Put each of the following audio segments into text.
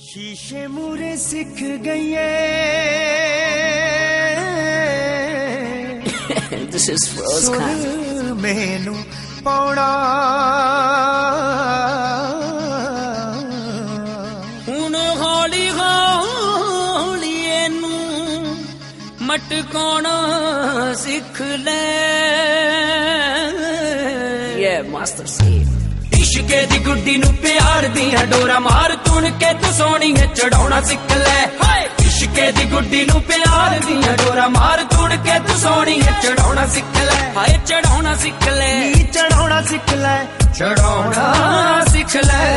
शीशे मूरे सिख गई This is Feroz Khan. मैनू पौड़ा हुण हौली हौली एनू मटकाउणा सिख ले मास्टर साहब इश्के दी गुड्डी नू प्यार दियां डोरा मार तुन के तू सोहणी चढ़ाउणा सिख ले इश्के दी गुड्डी नू प्यार दियां डोरा मार तुन के तू सोहणी चढ़ाउणा सिख ले हाय चढ़ाउणा सिख ले चढ़ाउणा सिख ले चढ़ाउणा सिख ले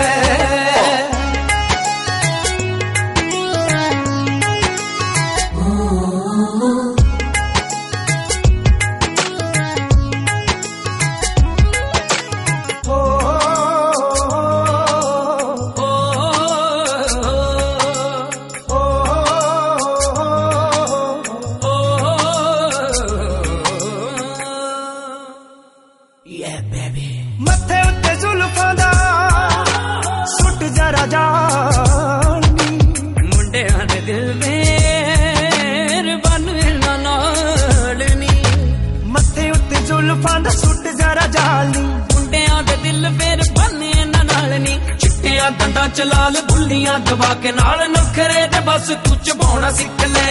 मथे उत्ते जुल्फां दा सुट जरा जानी मुंडियां दे दिल मेरे बन नाल नी मथे उत्ते जुल्फां दा सुट जरा जानी मुंडियां दे दिल मेरे बन नाल नी चिट्टियां दंदां च लाल बुल्लियां दबा के नाल नखरे ते बस तू चबाउणा सिख ले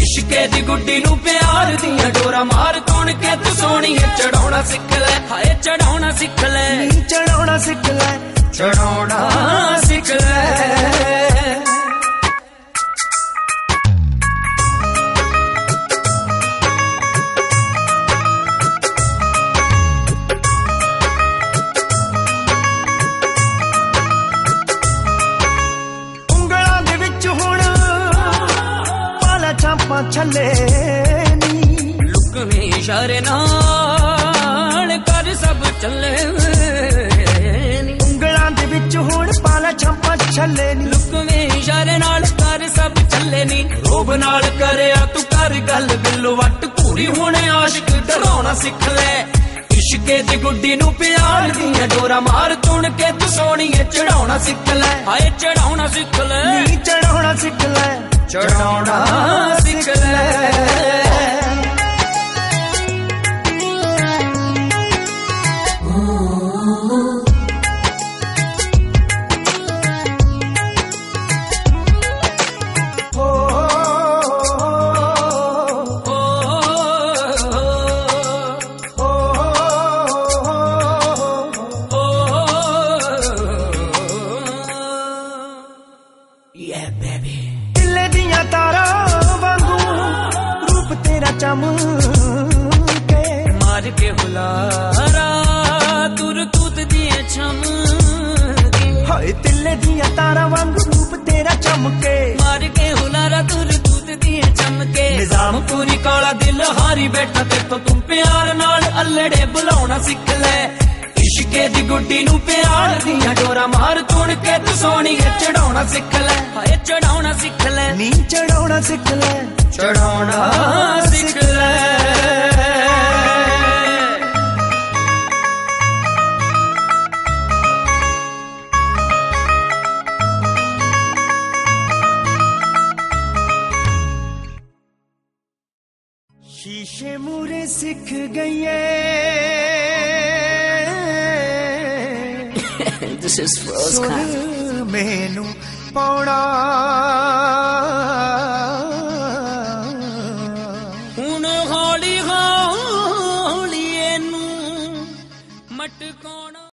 इश्के दी गुड्डी नू प्यार दियां डोरा मार तुन के तू सोहणी चढ़ाउणा सिख ले हाय चढ़ाउणा सिख ले चढ़ाउणा सिख ले चढ़ाउणा सिख ले ਉਂਗਲਾਂ ਦੇ ਵਿੱਚ ਹੁਣ ਪਾਲਾ ਚਾਂਪਾਂ ਛੱਲੇ ਨੀ लुकवे इशारे नाल कर सब चले ਉਂਗਲਾਂ ਦੇ ਵਿੱਚ ਹੁਣ ਪਾਲਾ ਚਾਂਪਾਂ ਛੱਲੇ ਨੀ लुकवे इशारे नाल कर सब चले नी रोब नाल करया तू कर गल दिल वट पूरी होने आशिक डराउणा सिख ले इश्के दी गुड्डी नू प्यार दियां डोरा मार तुन के तू सोहणी चढ़ाउणा सिख ले हाय चढ़ाउणा सिख ले चढ़ाउणा सिख ले चढ़ाउणा सिख ले दिले दियां तारा वांगू रूप तेरा चमके मार के हुलारा तुर तूत दिए चमके हाय दिले दियां तारा वांगू रूप तेरा चमके मार के हुलारा तुर तूत दिए चमके निजाम पूरी काला दिल हारी बैठा ते तो तुम प्यार नाल अल्लड़े बुलाउणा सिख ले इश्के दी गुड्डी नू प्यार दियां डोरा मार तुन के तू सोहणी चढ़ाउणा सिख ले हाय चढ़ाउणा सिख ले नी चढ़ाउणा सिख ले चढ़ाउणा सिख ले शीशे मूरे सिख गई This is Feroz Khan. मैनू पौड़ा हुण हौली हौली एनू मटकाउणा